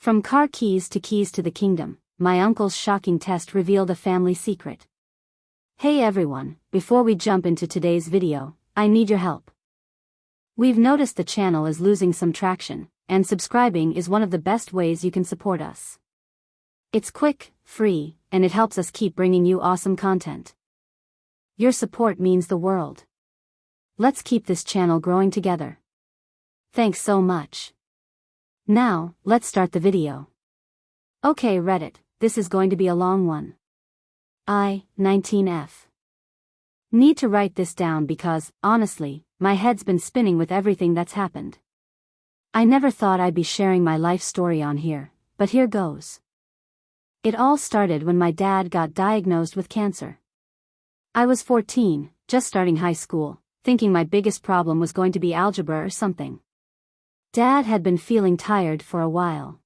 From car keys to the kingdom, my uncle's shocking test revealed a family secret. Hey everyone, before we jump into today's video, I need your help. We've noticed the channel is losing some traction, and subscribing is one of the best ways you can support us. It's quick, free, and it helps us keep bringing you awesome content. Your support means the world. Let's keep this channel growing together. Thanks so much. Now, let's start the video. Okay Reddit, this is going to be a long one. 19F. Need to write this down because, honestly, my head's been spinning with everything that's happened. I never thought I'd be sharing my life story on here, but here goes. It all started when my dad got diagnosed with cancer. I was 14, just starting high school, thinking my biggest problem was going to be algebra or something. Dad had been feeling tired for a while.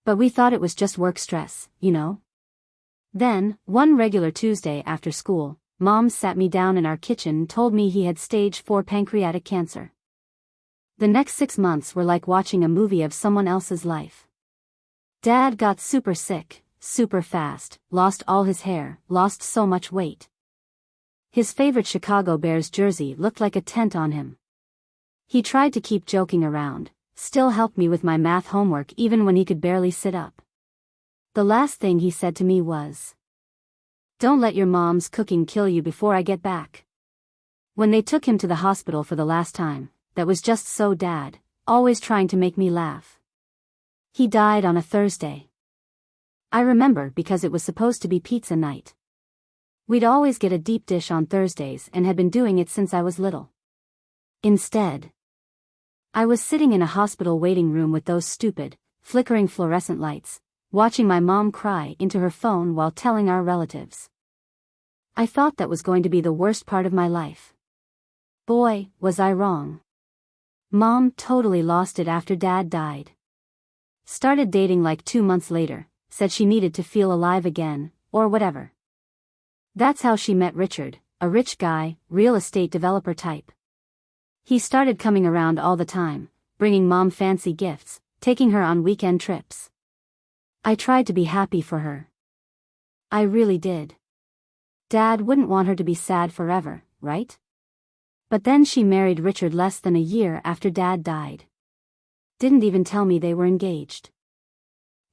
But we thought it was just work stress, you know? Then, one regular Tuesday after school, Mom sat me down in our kitchen and told me he had stage 4 pancreatic cancer. The next 6 months were like watching a movie of someone else's life. Dad got super sick, super fast, lost all his hair, lost so much weight. His favorite Chicago Bears jersey looked like a tent on him. He tried to keep joking around, still helped me with my math homework even when he could barely sit up. The last thing he said to me was, "Don't let your mom's cooking kill you before I get back." When they took him to the hospital for the last time, that was just so Dad, always trying to make me laugh. He died on a Thursday. I remember because it was supposed to be pizza night. We'd always get a deep dish on Thursdays and had been doing it since I was little. Instead, I was sitting in a hospital waiting room with those stupid, flickering fluorescent lights, watching my mom cry into her phone while telling our relatives. I thought that was going to be the worst part of my life. Boy, was I wrong. Mom totally lost it after Dad died. Started dating like 2 months later, said she needed to feel alive again, or whatever. That's how she met Richard, a rich guy, real estate developer type. He started coming around all the time, bringing Mom fancy gifts, taking her on weekend trips. I tried to be happy for her. I really did. Dad wouldn't want her to be sad forever, right? But then she married Richard less than a year after Dad died. Didn't even tell me they were engaged.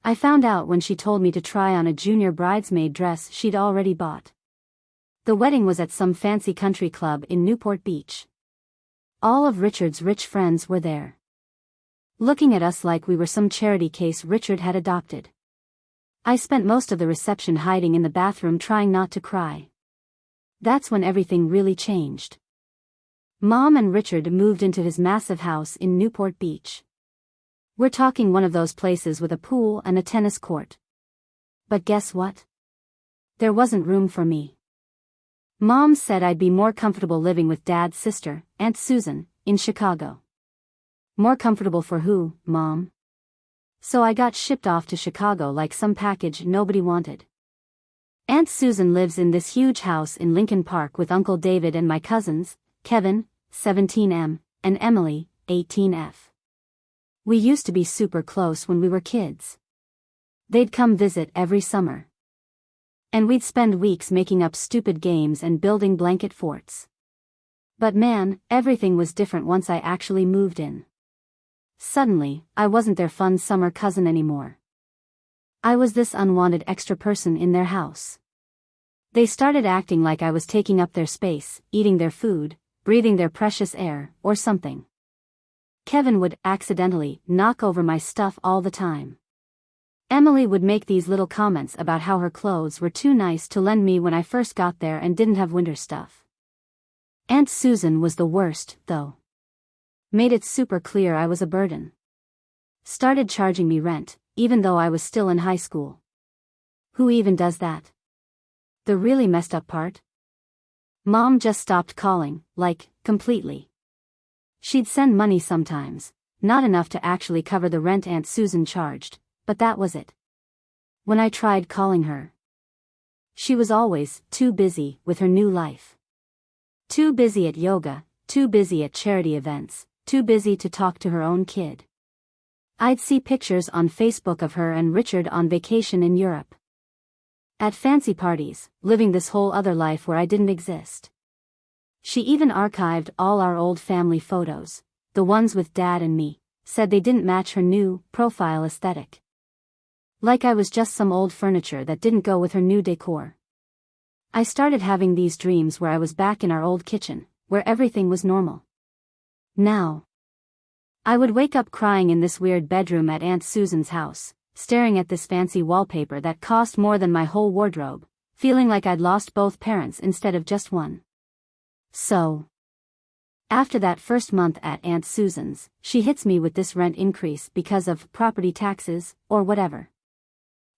I found out when she told me to try on a junior bridesmaid dress she'd already bought. The wedding was at some fancy country club in Newport Beach. All of Richard's rich friends were there, looking at us like we were some charity case Richard had adopted. I spent most of the reception hiding in the bathroom trying not to cry. That's when everything really changed. Mom and Richard moved into his massive house in Newport Beach. We're talking one of those places with a pool and a tennis court. But guess what? There wasn't room for me. Mom said I'd be more comfortable living with Dad's sister, Aunt Susan, in Chicago. More comfortable for who, Mom? So I got shipped off to Chicago like some package nobody wanted. Aunt Susan lives in this huge house in Lincoln Park with Uncle David and my cousins, Kevin, 17M, and Emily, 18F. We used to be super close when we were kids. They'd come visit every summer. And we'd spend weeks making up stupid games and building blanket forts. But man, everything was different once I actually moved in. Suddenly, I wasn't their fun summer cousin anymore. I was this unwanted extra person in their house. They started acting like I was taking up their space, eating their food, breathing their precious air, or something. Kevin would accidentally knock over my stuff all the time. Emily would make these little comments about how her clothes were too nice to lend me when I first got there and didn't have winter stuff. Aunt Susan was the worst, though. Made it super clear I was a burden. Started charging me rent, even though I was still in high school. Who even does that? The really messed up part? Mom just stopped calling, like, completely. She'd send money sometimes, not enough to actually cover the rent Aunt Susan charged, but that was it. When I tried calling her, she was always too busy with her new life. Too busy at yoga, too busy at charity events, too busy to talk to her own kid. I'd see pictures on Facebook of her and Richard on vacation in Europe. At fancy parties, living this whole other life where I didn't exist. She even archived all our old family photos, the ones with Dad and me, said they didn't match her new profile aesthetic. Like I was just some old furniture that didn't go with her new decor. I started having these dreams where I was back in our old kitchen, where everything was normal. Now, I would wake up crying in this weird bedroom at Aunt Susan's house, staring at this fancy wallpaper that cost more than my whole wardrobe, feeling like I'd lost both parents instead of just one. So, after that first month at Aunt Susan's, she hits me with this rent increase because of property taxes, or whatever.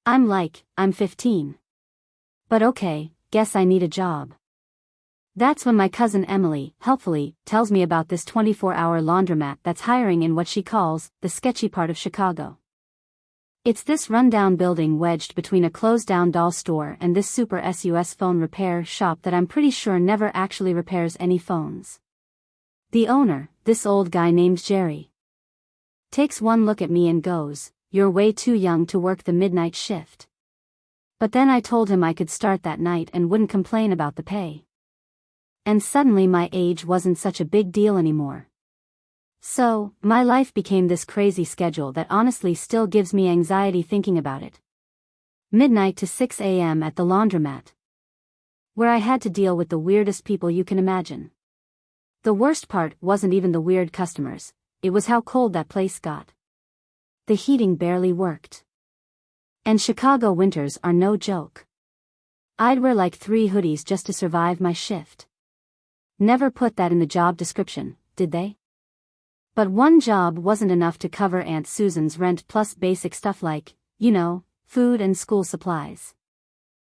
I'm like, I'm 15. But okay, guess I need a job. That's when my cousin Emily, helpfully, tells me about this 24-hour laundromat that's hiring in what she calls the sketchy part of Chicago. It's this rundown building wedged between a closed-down doll store and this super sus phone repair shop that I'm pretty sure never actually repairs any phones. The owner, this old guy named Jerry, takes one look at me and goes, "You're way too young to work the midnight shift." But then I told him I could start that night and wouldn't complain about the pay. And suddenly my age wasn't such a big deal anymore. So, my life became this crazy schedule that honestly still gives me anxiety thinking about it. Midnight to 6 a.m. at the laundromat, where I had to deal with the weirdest people you can imagine. The worst part wasn't even the weird customers, it was how cold that place got. The heating barely worked. And Chicago winters are no joke. I'd wear like 3 hoodies just to survive my shift. Never put that in the job description, did they? But one job wasn't enough to cover Aunt Susan's rent plus basic stuff like, food and school supplies.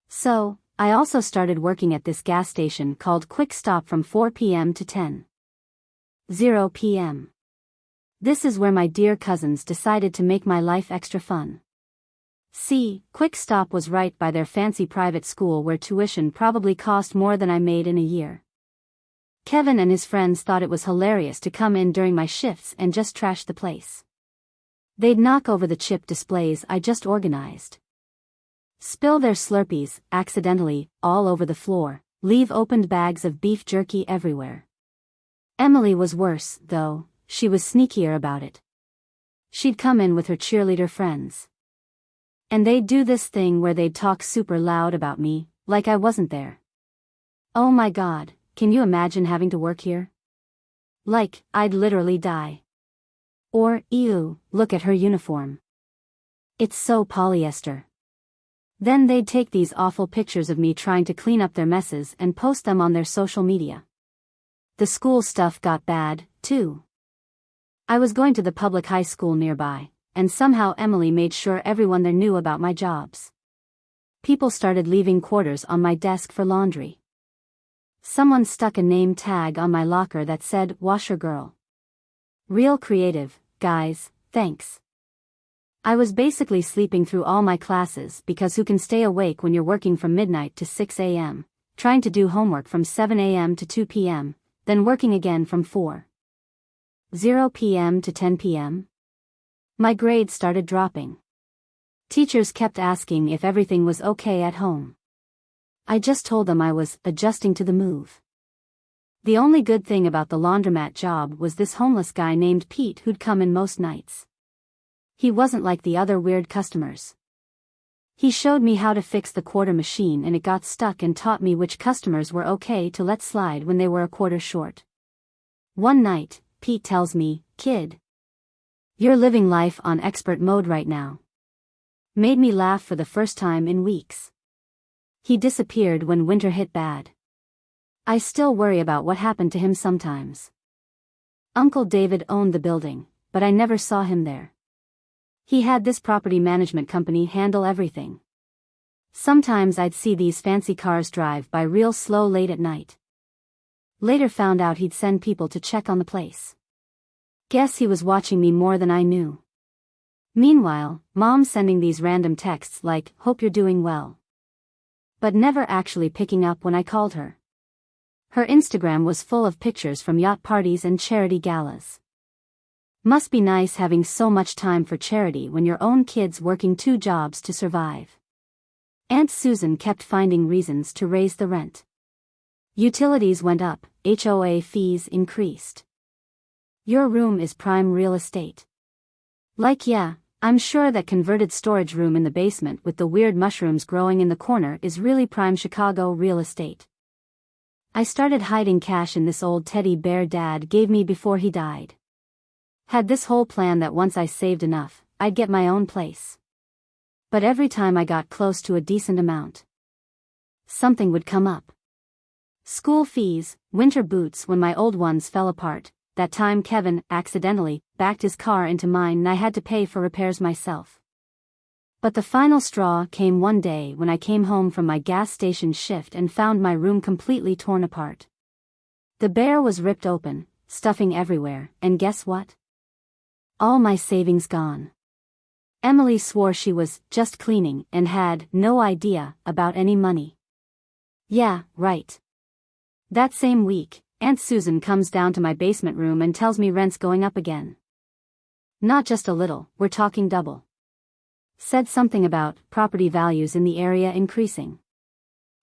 So, I also started working at this gas station called Quick Stop from 4 p.m. to 10:00 p.m. This is where my dear cousins decided to make my life extra fun. See, Quick Stop was right by their fancy private school where tuition probably cost more than I made in a year. Kevin and his friends thought it was hilarious to come in during my shifts and just trash the place. They'd knock over the chip displays I just organized, spill their Slurpees, accidentally, all over the floor, leave opened bags of beef jerky everywhere. Emily was worse, though, she was sneakier about it. She'd come in with her cheerleader friends. And they'd do this thing where they'd talk super loud about me, like I wasn't there. Oh my God. Can you imagine having to work here? Like, I'd literally die. Or, ew, look at her uniform. It's so polyester. Then they'd take these awful pictures of me trying to clean up their messes and post them on their social media. The school stuff got bad, too. I was going to the public high school nearby, and somehow Emily made sure everyone there knew about my jobs. People started leaving quarters on my desk for laundry. Someone stuck a name tag on my locker that said, "Washer Girl." Real creative, guys, thanks. I was basically sleeping through all my classes because who can stay awake when you're working from midnight to 6 a.m., trying to do homework from 7 a.m. to 2 p.m., then working again from 4:00 p.m. to 10 p.m.? My grades started dropping. Teachers kept asking if everything was okay at home. I just told them I was adjusting to the move. The only good thing about the laundromat job was this homeless guy named Pete who'd come in most nights. He wasn't like the other weird customers. He showed me how to fix the quarter machine and it got stuck and taught me which customers were okay to let slide when they were a quarter short. One night, Pete tells me, "Kid, you're living life on expert mode right now." Made me laugh for the first time in weeks. He disappeared when winter hit bad. I still worry about what happened to him sometimes. Uncle David owned the building, but I never saw him there. He had this property management company handle everything. Sometimes I'd see these fancy cars drive by real slow late at night. Later found out he'd send people to check on the place. Guess he was watching me more than I knew. Meanwhile, Mom sending these random texts like, "Hope you're doing well," but never actually picking up when I called her. Her Instagram was full of pictures from yacht parties and charity galas. Must be nice having so much time for charity when your own kid's working 2 jobs to survive. Aunt Susan kept finding reasons to raise the rent. Utilities went up, HOA fees increased. Your room is prime real estate. Like yeah, I'm sure that converted storage room in the basement with the weird mushrooms growing in the corner is really prime Chicago real estate. I started hiding cash in this old teddy bear Dad gave me before he died. Had this whole plan that once I saved enough, I'd get my own place. But every time I got close to a decent amount, something would come up. School fees, winter boots when my old ones fell apart, that time Kevin accidentally backed his car into mine and I had to pay for repairs myself. But the final straw came one day when I came home from my gas station shift and found my room completely torn apart. The bear was ripped open, stuffing everywhere, and guess what? All my savings gone. Emily swore she was just cleaning and had no idea about any money. Yeah, right. That same week, Aunt Susan comes down to my basement room and tells me rent's going up again. Not just a little, we're talking double. Said something about property values in the area increasing.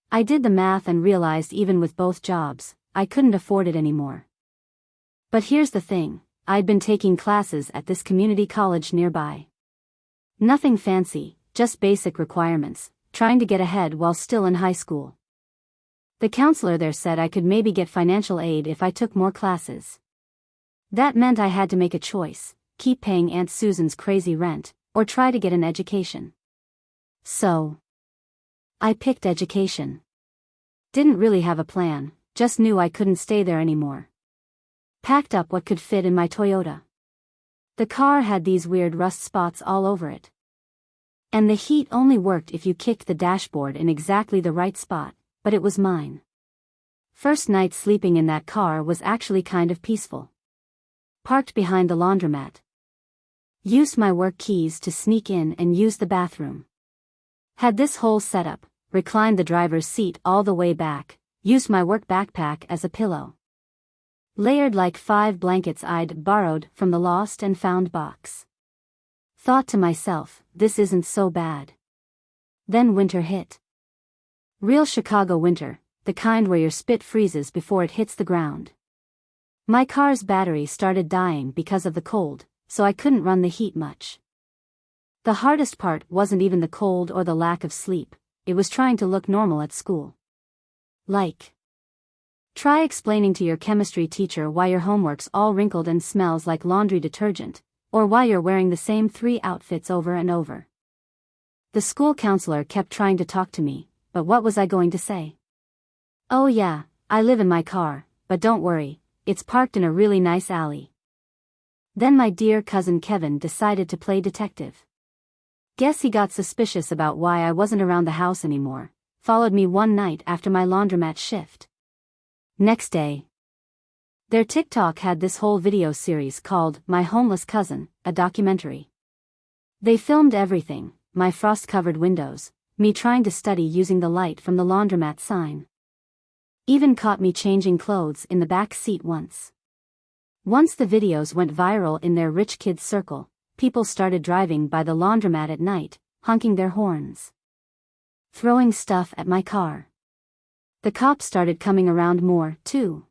I did the math and realized even with both jobs, I couldn't afford it anymore. But here's the thing, I'd been taking classes at this community college nearby. Nothing fancy, just basic requirements, trying to get ahead while still in high school. The counselor there said I could maybe get financial aid if I took more classes. That meant I had to make a choice, keep paying Aunt Susan's crazy rent, or try to get an education. So I picked education. Didn't really have a plan, just knew I couldn't stay there anymore. Packed up what could fit in my Toyota. The car had these weird rust spots all over it. And the heat only worked if you kicked the dashboard in exactly the right spot, but it was mine. First night sleeping in that car was actually kind of peaceful. Parked behind the laundromat. Used my work keys to sneak in and use the bathroom. Had this whole setup, reclined the driver's seat all the way back, used my work backpack as a pillow. Layered like 5 blankets I'd borrowed from the lost and found box. Thought to myself, this isn't so bad. Then winter hit. Real Chicago winter, the kind where your spit freezes before it hits the ground. My car's battery started dying because of the cold, so I couldn't run the heat much. The hardest part wasn't even the cold or the lack of sleep, it was trying to look normal at school. Like, try explaining to your chemistry teacher why your homework's all wrinkled and smells like laundry detergent, or why you're wearing the same 3 outfits over and over. The school counselor kept trying to talk to me, but what was I going to say? Oh yeah, I live in my car, but don't worry, it's parked in a really nice alley. Then my dear cousin Kevin decided to play detective. Guess he got suspicious about why I wasn't around the house anymore, followed me one night after my laundromat shift. Next day, their TikTok had this whole video series called My Homeless Cousin, a documentary. They filmed everything, my frost-covered windows, me trying to study using the light from the laundromat sign. Even caught me changing clothes in the back seat once. Once the videos went viral in their rich kids circle, people started driving by the laundromat at night, honking their horns. Throwing stuff at my car. The cops started coming around more, too.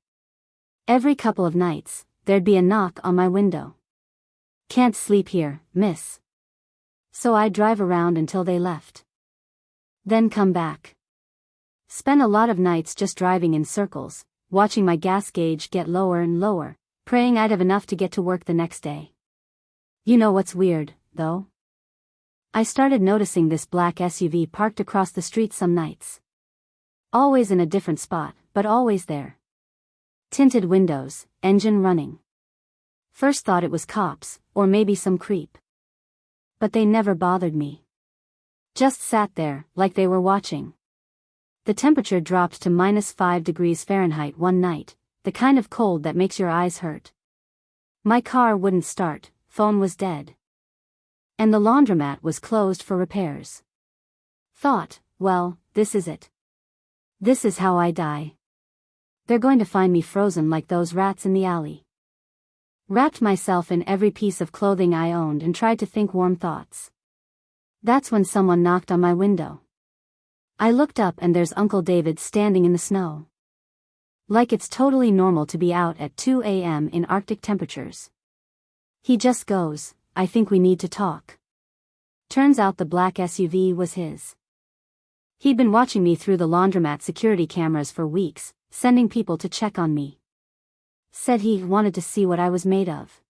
Every couple of nights, there'd be a knock on my window. Can't sleep here, miss. So I'd drive around until they left. Then come back. Spent a lot of nights just driving in circles, watching my gas gauge get lower and lower, praying I'd have enough to get to work the next day. You know what's weird, though? I started noticing this black SUV parked across the street some nights. Always in a different spot, but always there. Tinted windows, engine running. First thought it was cops, or maybe some creep. But they never bothered me. Just sat there, like they were watching. The temperature dropped to -5 degrees Fahrenheit one night, the kind of cold that makes your eyes hurt. My car wouldn't start, phone was dead. And the laundromat was closed for repairs. Thought, well, this is it. This is how I die. They're going to find me frozen like those rats in the alley. Wrapped myself in every piece of clothing I owned and tried to think warm thoughts. That's when someone knocked on my window. I looked up and there's Uncle David standing in the snow. Like it's totally normal to be out at 2 a.m. in Arctic temperatures. He just goes, "I think we need to talk." Turns out the black SUV was his. He'd been watching me through the laundromat security cameras for weeks, sending people to check on me. Said he wanted to see what I was made of.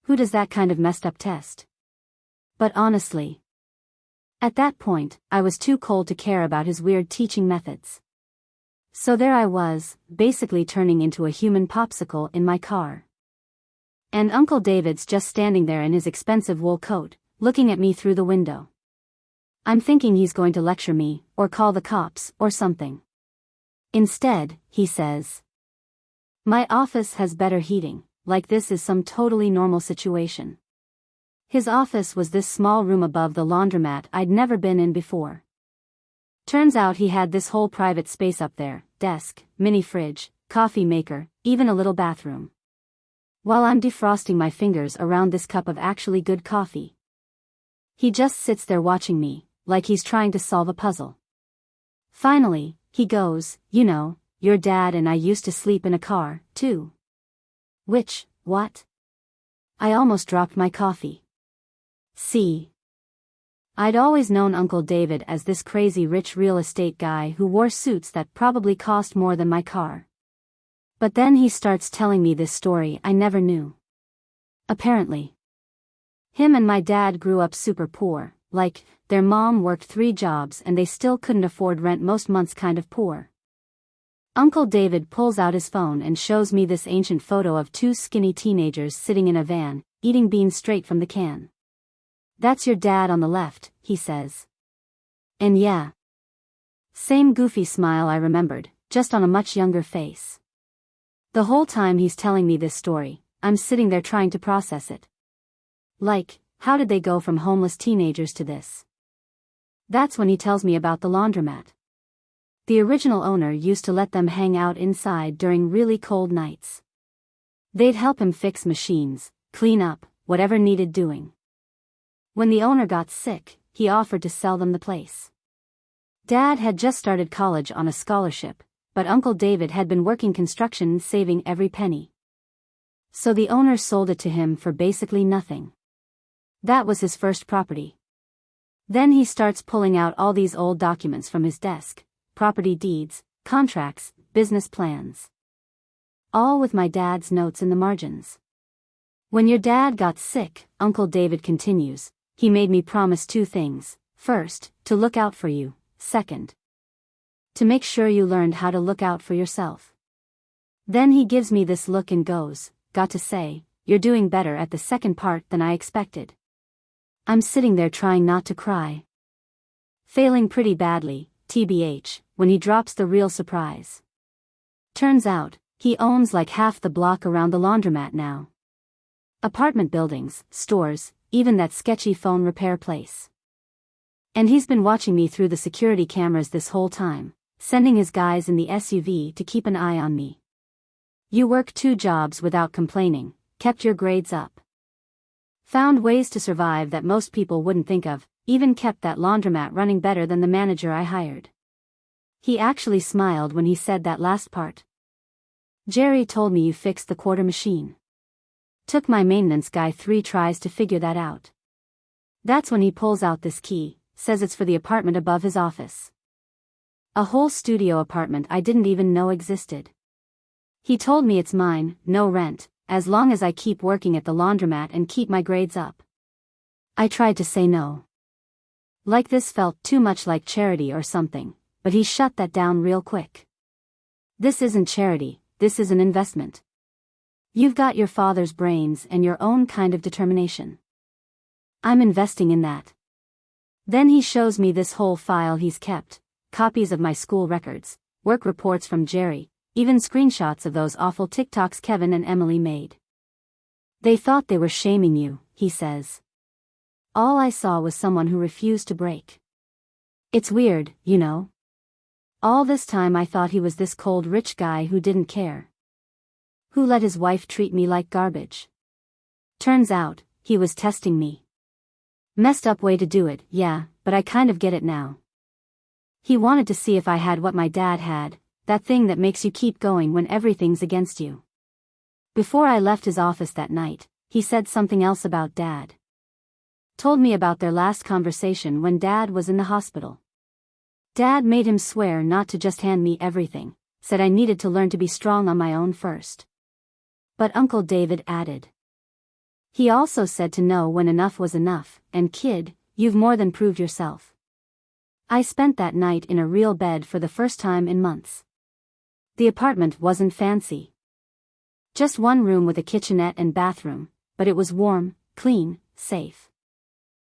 Who does that kind of messed up test? But honestly, at that point, I was too cold to care about his weird teaching methods. So there I was, basically turning into a human popsicle in my car. And Uncle David's just standing there in his expensive wool coat, looking at me through the window. I'm thinking he's going to lecture me, or call the cops, or something. Instead, he says, "My office has better heating, like this is some totally normal situation." His office was this small room above the laundromat I'd never been in before. Turns out he had this whole private space up there, desk, mini fridge, coffee maker, even a little bathroom. While I'm defrosting my fingers around this cup of actually good coffee, he just sits there watching me, like he's trying to solve a puzzle. Finally, he goes, "You know, your dad and I used to sleep in a car, too." Which, what? I almost dropped my coffee. See, I'd always known Uncle David as this crazy rich real estate guy who wore suits that probably cost more than my car. But then he starts telling me this story I never knew. Apparently, him and my dad grew up super poor, like, their mom worked 3 jobs and they still couldn't afford rent most months, kind of poor. Uncle David pulls out his phone and shows me this ancient photo of 2 skinny teenagers sitting in a van, eating beans straight from the can. "That's your dad on the left," he says. And yeah, same goofy smile I remembered, just on a much younger face. The whole time he's telling me this story, I'm sitting there trying to process it. Like, how did they go from homeless teenagers to this? That's when he tells me about the laundromat. The original owner used to let them hang out inside during really cold nights. They'd help him fix machines, clean up, whatever needed doing. When the owner got sick, he offered to sell them the place. Dad had just started college on a scholarship, but Uncle David had been working construction, saving every penny. So the owner sold it to him for basically nothing. That was his first property. Then he starts pulling out all these old documents from his desk, property deeds, contracts, business plans. All with my dad's notes in the margins. When your dad got sick, Uncle David continues, he made me promise 2 things. First, to look out for you. Second, to make sure you learned how to look out for yourself. Then he gives me this look and goes, "Got to say, you're doing better at the second part than I expected." I'm sitting there trying not to cry. Failing pretty badly, TBH, when he drops the real surprise. Turns out, he owns like half the block around the laundromat now. Apartment buildings, stores, even that sketchy phone repair place. And he's been watching me through the security cameras this whole time, sending his guys in the SUV to keep an eye on me. You worked 2 jobs without complaining, kept your grades up. Found ways to survive that most people wouldn't think of, even kept that laundromat running better than the manager I hired. He actually smiled when he said that last part. "Jerry told me you fixed the quarter machine. Took my maintenance guy 3 tries to figure that out." That's when he pulls out this key, says it's for the apartment above his office. A whole studio apartment I didn't even know existed. He told me it's mine, no rent, as long as I keep working at the laundromat and keep my grades up. I tried to say no. Like this felt too much like charity or something, but he shut that down real quick. "This isn't charity, this is an investment. You've got your father's brains and your own kind of determination. I'm investing in that." Then he shows me this whole file he's kept, copies of my school records, work reports from Jerry, even screenshots of those awful TikToks Kevin and Emily made. "They thought they were shaming you," he says. "All I saw was someone who refused to break. It's weird, you know? All this time I thought he was this cold rich guy who didn't care. Who let his wife treat me like garbage? Turns out, he was testing me. Messed up way to do it, yeah, but I kind of get it now. He wanted to see if I had what my dad had, that thing that makes you keep going when everything's against you. Before I left his office that night, he said something else about Dad. Told me about their last conversation when Dad was in the hospital. Dad made him swear not to just hand me everything, said I needed to learn to be strong on my own first. But Uncle David added. He also said to know when enough was enough, and kid, you've more than proved yourself. I spent that night in a real bed for the first time in months. The apartment wasn't fancy. Just one room with a kitchenette and bathroom, but it was warm, clean, safe.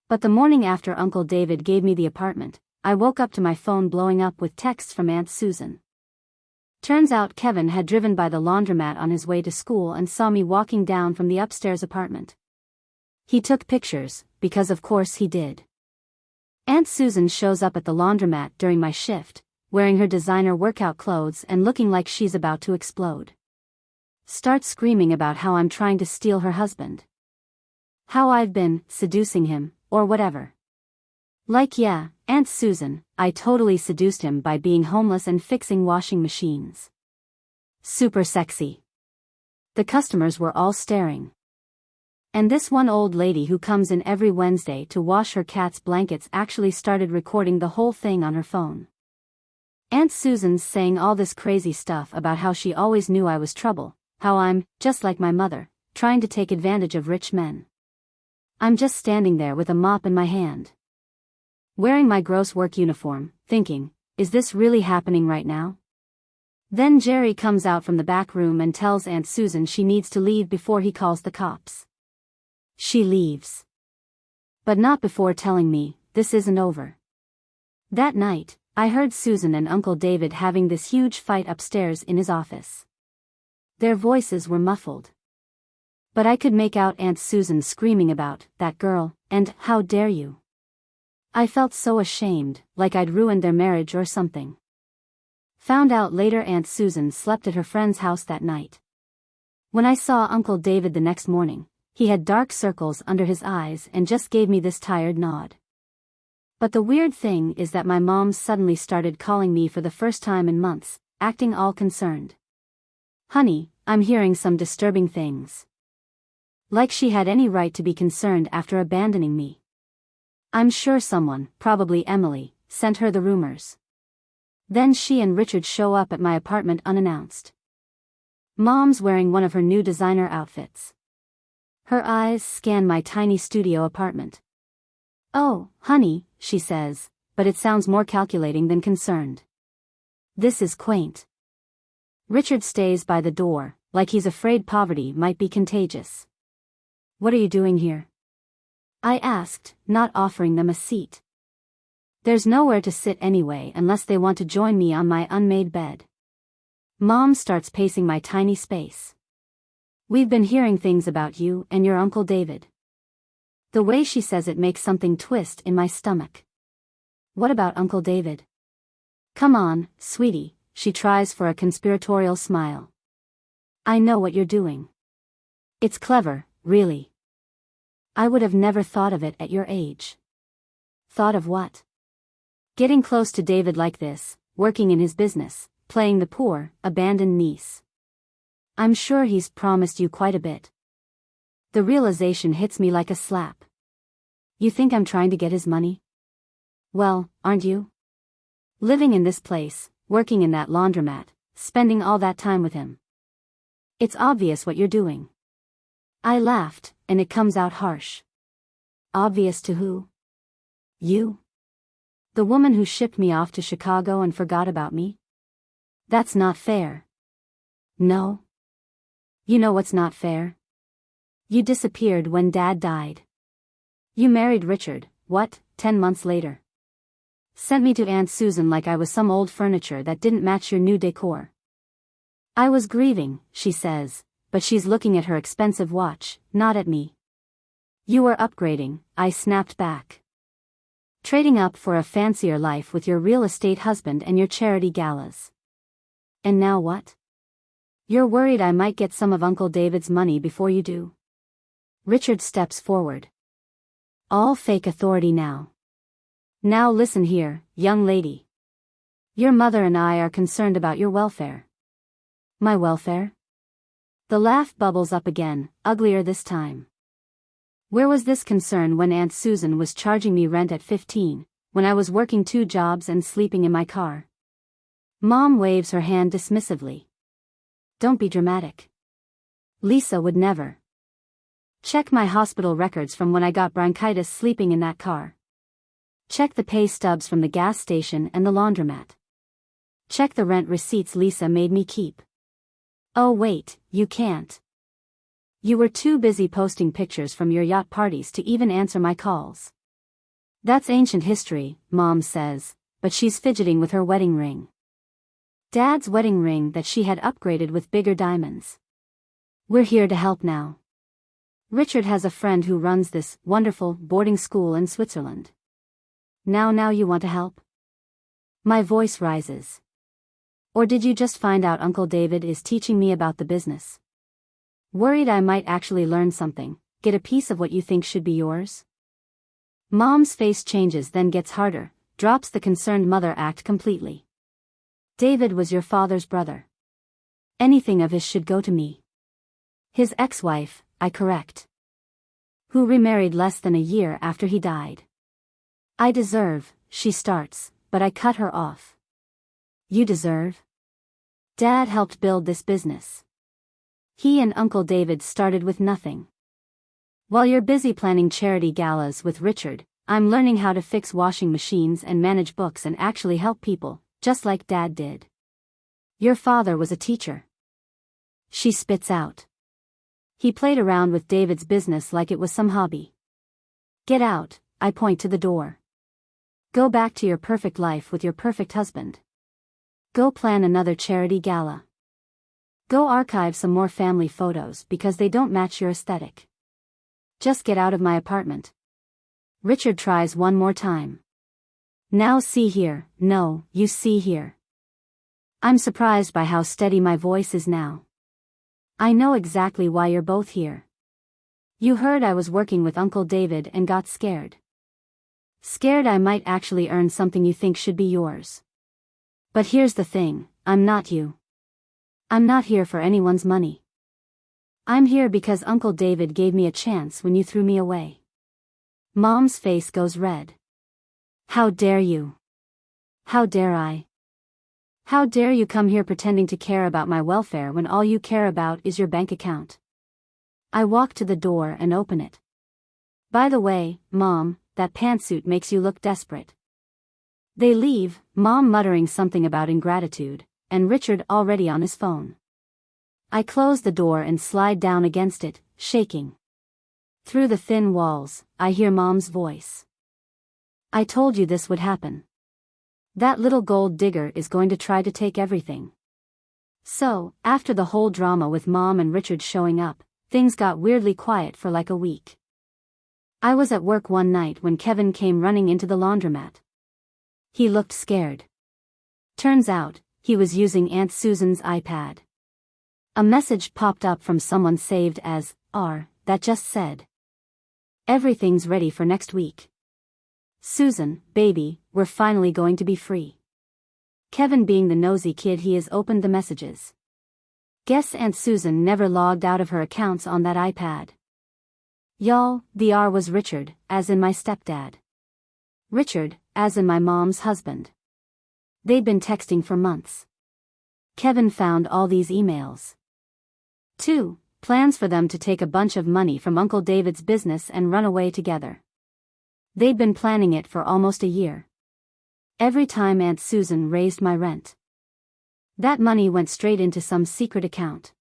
But the morning after Uncle David gave me the apartment, I woke up to my phone blowing up with texts from Aunt Susan. Turns out Kevin had driven by the laundromat on his way to school and saw me walking down from the upstairs apartment. He took pictures, because of course he did. Aunt Susan shows up at the laundromat during my shift, wearing her designer workout clothes and looking like she's about to explode. Starts screaming about how I'm trying to steal her husband. How I've been seducing him, or whatever. Like yeah, Aunt Susan, I totally seduced him by being homeless and fixing washing machines. Super sexy. The customers were all staring. And this one old lady who comes in every Wednesday to wash her cat's blankets actually started recording the whole thing on her phone. Aunt Susan's saying all this crazy stuff about how she always knew I was trouble, how I'm, just like my mother, trying to take advantage of rich men. I'm just standing there with a mop in my hand. Wearing my gross work uniform, thinking, is this really happening right now? Then Jerry comes out from the back room and tells Aunt Susan she needs to leave before he calls the cops. She leaves. But not before telling me, this isn't over. That night, I heard Susan and Uncle David having this huge fight upstairs in his office. Their voices were muffled. But I could make out Aunt Susan screaming about, that girl, and, how dare you. I felt so ashamed, like I'd ruined their marriage or something. Found out later Aunt Susan slept at her friend's house that night. When I saw Uncle David the next morning, he had dark circles under his eyes and just gave me this tired nod. But the weird thing is that my mom suddenly started calling me for the first time in months, acting all concerned. Honey, I'm hearing some disturbing things. Like she had any right to be concerned after abandoning me. I'm sure someone, probably Emily, sent her the rumors. Then she and Richard show up at my apartment unannounced. Mom's wearing one of her new designer outfits. Her eyes scan my tiny studio apartment. Oh, honey, she says, but it sounds more calculating than concerned. This is quaint. Richard stays by the door, like he's afraid poverty might be contagious. What are you doing here? I asked, not offering them a seat. There's nowhere to sit anyway unless they want to join me on my unmade bed. Mom starts pacing my tiny space. We've been hearing things about you and your Uncle David. The way she says it makes something twist in my stomach. What about Uncle David? Come on, sweetie, she tries for a conspiratorial smile. I know what you're doing. It's clever, really. I would have never thought of it at your age. Thought of what? Getting close to David like this, working in his business, playing the poor, abandoned niece. I'm sure he's promised you quite a bit. The realization hits me like a slap. You think I'm trying to get his money? Well, aren't you? Living in this place, working in that laundromat, spending all that time with him. It's obvious what you're doing. I laughed, and it comes out harsh. Obvious to who? You? The woman who shipped me off to Chicago and forgot about me? That's not fair. No. You know what's not fair? You disappeared when Dad died. You married Richard, 10 months later. Sent me to Aunt Susan like I was some old furniture that didn't match your new decor. I was grieving, she says, but she's looking at her expensive watch, not at me. You were upgrading, I snapped back. Trading up for a fancier life with your real estate husband and your charity galas. And now what? You're worried I might get some of Uncle David's money before you do? Richard steps forward. All fake authority now. Now listen here, young lady. Your mother and I are concerned about your welfare. My welfare? The laugh bubbles up again, uglier this time. Where was this concern when Aunt Susan was charging me rent at 15, when I was working 2 jobs and sleeping in my car? Mom waves her hand dismissively. Don't be dramatic. Lisa would never. Check my hospital records from when I got bronchitis sleeping in that car. Check the pay stubs from the gas station and the laundromat. Check the rent receipts Lisa made me keep. Oh wait, you can't. You were too busy posting pictures from your yacht parties to even answer my calls. That's ancient history, Mom says, but she's fidgeting with her wedding ring. Dad's wedding ring that she had upgraded with bigger diamonds. We're here to help now. Richard has a friend who runs this wonderful boarding school in Switzerland. Now you want to help? My voice rises. Or did you just find out Uncle David is teaching me about the business? Worried I might actually learn something, get a piece of what you think should be yours? Mom's face changes, then gets harder, drops the concerned mother act completely. David was your father's brother. Anything of his should go to me. His ex-wife, I correct. Who remarried less than a year after he died. I deserve, she starts, but I cut her off. You deserve? Dad helped build this business. He and Uncle David started with nothing. While you're busy planning charity galas with Richard, I'm learning how to fix washing machines and manage books and actually help people, just like Dad did. Your father was a teacher. She spits out. He played around with David's business like it was some hobby. Get out, I point to the door. Go back to your perfect life with your perfect husband. Go plan another charity gala. Go archive some more family photos because they don't match your aesthetic. Just get out of my apartment. Richard tries one more time. Now see here, no, you see here. I'm surprised by how steady my voice is now. I know exactly why you're both here. You heard I was working with Uncle David and got scared. Scared I might actually earn something you think should be yours. But here's the thing, I'm not you. I'm not here for anyone's money. I'm here because Uncle David gave me a chance when you threw me away. Mom's face goes red. How dare you? How dare I? How dare you come here pretending to care about my welfare when all you care about is your bank account? I walk to the door and open it. By the way, Mom, that pantsuit makes you look desperate. They leave, Mom muttering something about ingratitude, and Richard already on his phone. I close the door and slide down against it, shaking. Through the thin walls, I hear Mom's voice. I told you this would happen. That little gold digger is going to try to take everything. So, after the whole drama with Mom and Richard showing up, things got weirdly quiet for like a week. I was at work one night when Kevin came running into the laundromat. He looked scared. Turns out, he was using Aunt Susan's iPad. A message popped up from someone saved as R that just said, "Everything's ready for next week. Susan, baby, we're finally going to be free." Kevin, being the nosy kid he is, opened the messages. Guess Aunt Susan never logged out of her accounts on that iPad. Y'all, the R was Richard, as in my stepdad. Richard, as in my mom's husband. They'd been texting for months. Kevin found all these emails. 2. Plans for them to take a bunch of money from Uncle David's business and run away together. They'd been planning it for almost a year. Every time Aunt Susan raised my rent, that money went straight into some secret account.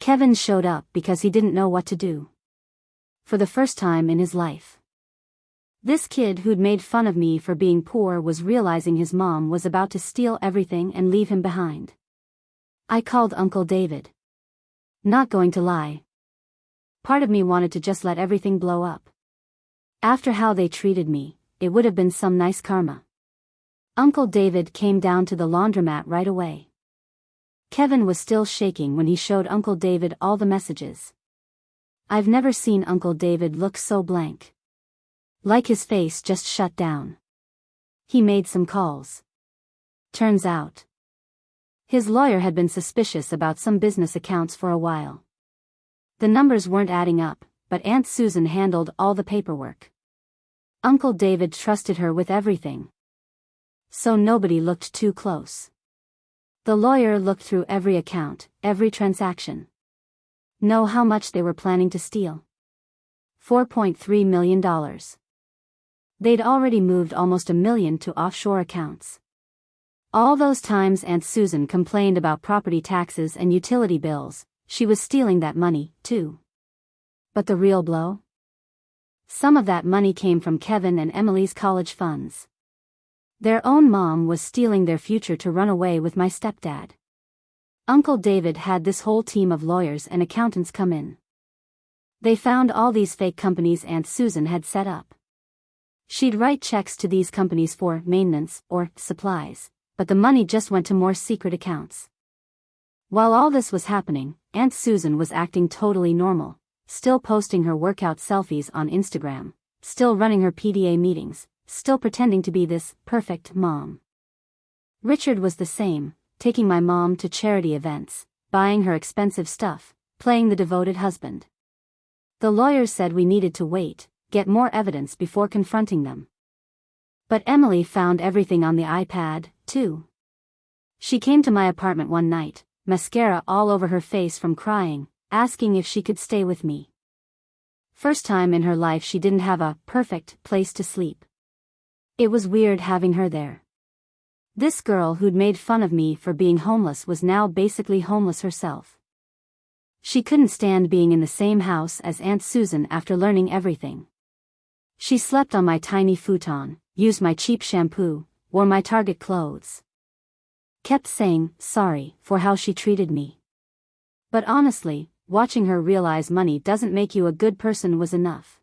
Kevin showed up because he didn't know what to do. For the first time in his life. This kid who'd made fun of me for being poor was realizing his mom was about to steal everything and leave him behind. I called Uncle David. Not going to lie. Part of me wanted to just let everything blow up. After how they treated me, it would have been some nice karma. Uncle David came down to the laundromat right away. Kevin was still shaking when he showed Uncle David all the messages. I've never seen Uncle David look so blank. Like his face just shut down. He made some calls. Turns out, his lawyer had been suspicious about some business accounts for a while. The numbers weren't adding up, but Aunt Susan handled all the paperwork. Uncle David trusted her with everything. So nobody looked too close. The lawyer looked through every account, every transaction. Know how much they were planning to steal? $4.3 million. They'd already moved almost $1 million to offshore accounts. All those times Aunt Susan complained about property taxes and utility bills, she was stealing that money, too. But the real blow? Some of that money came from Kevin and Emily's college funds. Their own mom was stealing their future to run away with my stepdad. Uncle David had this whole team of lawyers and accountants come in. They found all these fake companies Aunt Susan had set up. She'd write checks to these companies for maintenance or supplies, but the money just went to more secret accounts. While all this was happening, Aunt Susan was acting totally normal, still posting her workout selfies on Instagram, still running her PDA meetings, still pretending to be this perfect mom. Richard was the same, taking my mom to charity events, buying her expensive stuff, playing the devoted husband. The lawyers said we needed to wait, get more evidence before confronting them. But Emily found everything on the iPad, too. She came to my apartment one night, mascara all over her face from crying, asking if she could stay with me. First time in her life she didn't have a perfect place to sleep. It was weird having her there. This girl who'd made fun of me for being homeless was now basically homeless herself. She couldn't stand being in the same house as Aunt Susan after learning everything. She slept on my tiny futon, used my cheap shampoo, wore my Target clothes. Kept saying sorry for how she treated me. But honestly, watching her realize money doesn't make you a good person was enough.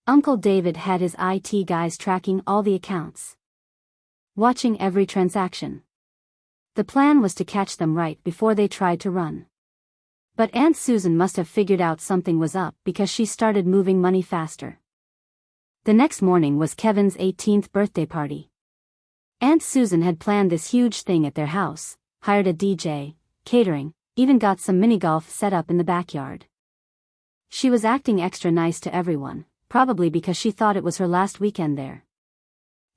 Uncle David had his IT guys tracking all the accounts. Watching every transaction. The plan was to catch them right before they tried to run. But Aunt Susan must have figured out something was up because she started moving money faster. The next morning was Kevin's 18th birthday party. Aunt Susan had planned this huge thing at their house, hired a DJ, catering, even got some mini-golf set up in the backyard. She was acting extra nice to everyone, probably because she thought it was her last weekend there.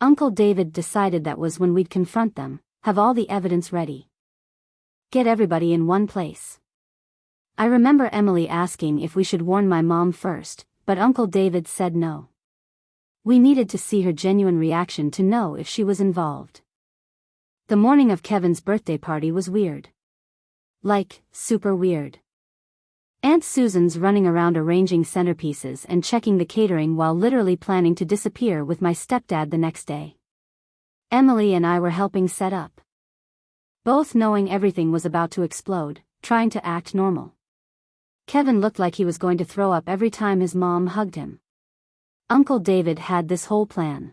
Uncle David decided that was when we'd confront them, have all the evidence ready. Get everybody in one place. I remember Emily asking if we should warn my mom first, but Uncle David said no. We needed to see her genuine reaction to know if she was involved. The morning of Kevin's birthday party was weird. Like, super weird. Aunt Susan's running around arranging centerpieces and checking the catering while literally planning to disappear with my stepdad the next day. Emily and I were helping set up. Both knowing everything was about to explode, trying to act normal. Kevin looked like he was going to throw up every time his mom hugged him. Uncle David had this whole plan.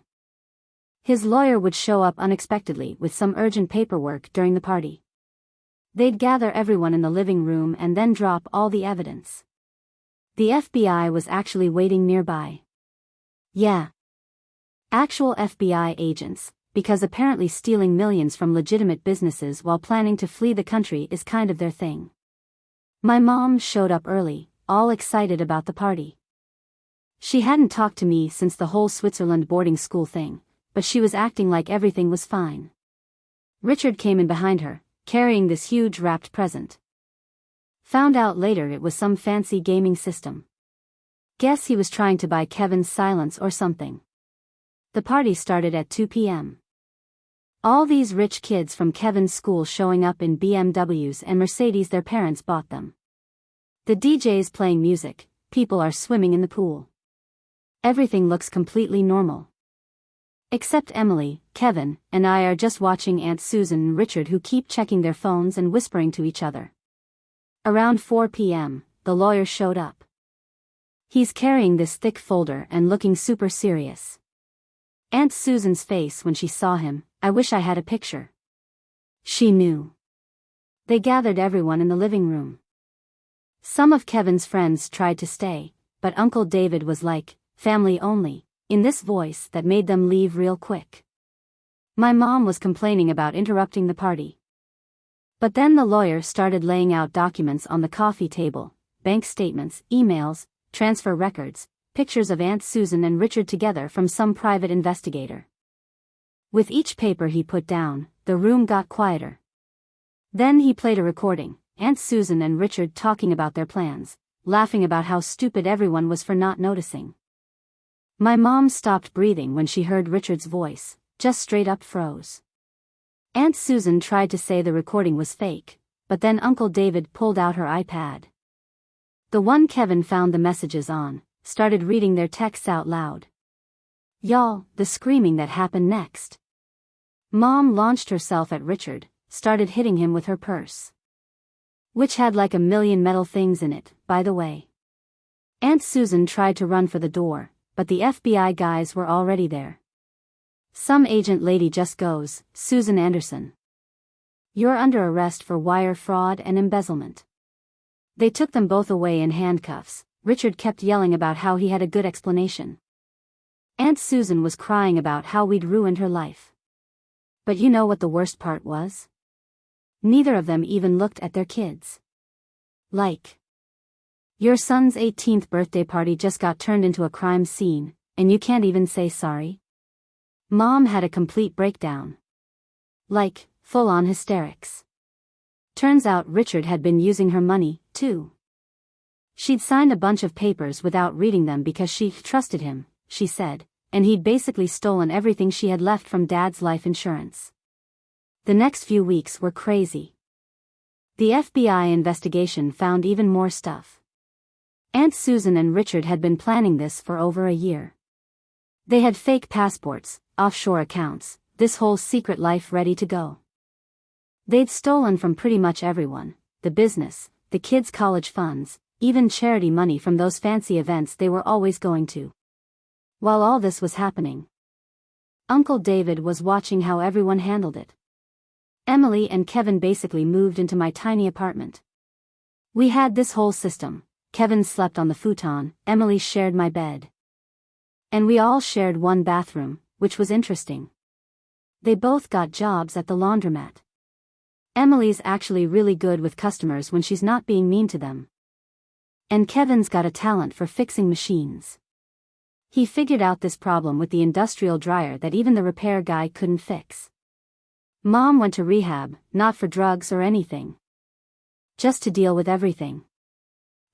His lawyer would show up unexpectedly with some urgent paperwork during the party. They'd gather everyone in the living room and then drop all the evidence. The FBI was actually waiting nearby. Yeah. Actual FBI agents, because apparently stealing millions from legitimate businesses while planning to flee the country is kind of their thing. My mom showed up early, all excited about the party. She hadn't talked to me since the whole Switzerland boarding school thing, but she was acting like everything was fine. Richard came in behind her, carrying this huge wrapped present. Found out later it was some fancy gaming system. Guess he was trying to buy Kevin's silence or something. The party started at 2 p.m. All these rich kids from Kevin's school showing up in BMWs and Mercedes their parents bought them. The DJ's playing music, people are swimming in the pool. Everything looks completely normal. Except Emily, Kevin, and I are just watching Aunt Susan and Richard who keep checking their phones and whispering to each other. Around 4 p.m., the lawyer showed up. He's carrying this thick folder and looking super serious. Aunt Susan's face when she saw him, I wish I had a picture. She knew. They gathered everyone in the living room. Some of Kevin's friends tried to stay, but Uncle David was like, family only, in this voice that made them leave real quick. My mom was complaining about interrupting the party. But then the lawyer started laying out documents on the coffee table, bank statements, emails, transfer records, pictures of Aunt Susan and Richard together from some private investigator. With each paper he put down, the room got quieter. Then he played a recording, Aunt Susan and Richard talking about their plans, laughing about how stupid everyone was for not noticing. My mom stopped breathing when she heard Richard's voice, just straight up froze. Aunt Susan tried to say the recording was fake, but then Uncle David pulled out her iPad. The one Kevin found the messages on, started reading their texts out loud. Y'all, the screaming that happened next. Mom launched herself at Richard, started hitting him with her purse. Which had like a million metal things in it, by the way. Aunt Susan tried to run for the door, but the FBI guys were already there. Some agent lady just goes, Susan Anderson. You're under arrest for wire fraud and embezzlement. They took them both away in handcuffs. Richard kept yelling about how he had a good explanation. Aunt Susan was crying about how we'd ruined her life. But you know what the worst part was? Neither of them even looked at their kids. Like, your son's 18th birthday party just got turned into a crime scene, and you can't even say sorry? Mom had a complete breakdown. Like, full-on hysterics. Turns out Richard had been using her money, too. She'd signed a bunch of papers without reading them because she trusted him, she said, and he'd basically stolen everything she had left from Dad's life insurance. The next few weeks were crazy. The FBI investigation found even more stuff. Aunt Susan and Richard had been planning this for over a year. They had fake passports, offshore accounts, this whole secret life ready to go. They'd stolen from pretty much everyone, the business, the kids' college funds, even charity money from those fancy events they were always going to. While all this was happening, Uncle David was watching how everyone handled it. Emily and Kevin basically moved into my tiny apartment. We had this whole system. Kevin slept on the futon, Emily shared my bed. And we all shared one bathroom, which was interesting. They both got jobs at the laundromat. Emily's actually really good with customers when she's not being mean to them. And Kevin's got a talent for fixing machines. He figured out this problem with the industrial dryer that even the repair guy couldn't fix. Mom went to rehab, not for drugs or anything. Just to deal with everything.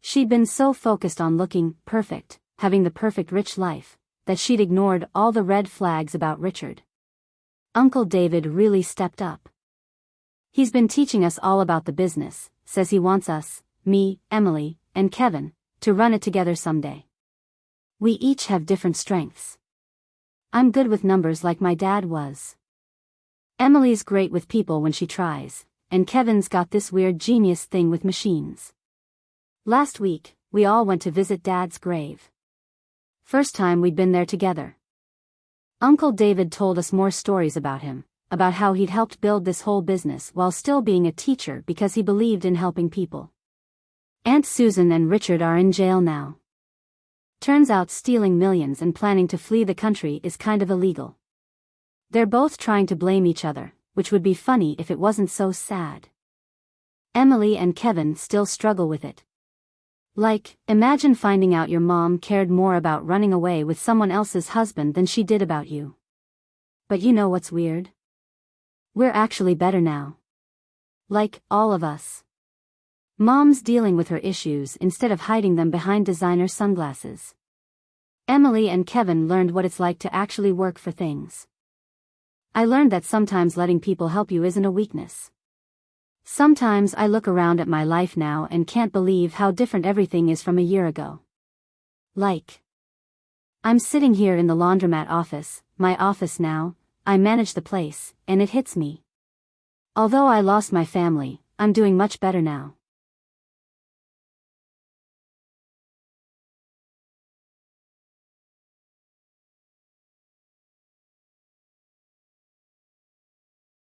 She'd been so focused on looking perfect, having the perfect rich life, that she'd ignored all the red flags about Richard. Uncle David really stepped up. He's been teaching us all about the business, says he wants us, me, Emily, and Kevin, to run it together someday. We each have different strengths. I'm good with numbers like my dad was. Emily's great with people when she tries, and Kevin's got this weird genius thing with machines. Last week, we all went to visit Dad's grave. First time we'd been there together. Uncle David told us more stories about him, about how he'd helped build this whole business while still being a teacher because he believed in helping people. Aunt Susan and Richard are in jail now. Turns out stealing millions and planning to flee the country is kind of illegal. They're both trying to blame each other, which would be funny if it wasn't so sad. Emily and Kevin still struggle with it. Like, imagine finding out your mom cared more about running away with someone else's husband than she did about you. But you know what's weird? We're actually better now. Like, all of us. Mom's dealing with her issues instead of hiding them behind designer sunglasses. Emily and Kevin learned what it's like to actually work for things. I learned that sometimes letting people help you isn't a weakness. Sometimes I look around at my life now and can't believe how different everything is from a year ago. Like, I'm sitting here in the laundromat office, my office now, I manage the place, and it hits me. Although I lost my family, I'm doing much better now.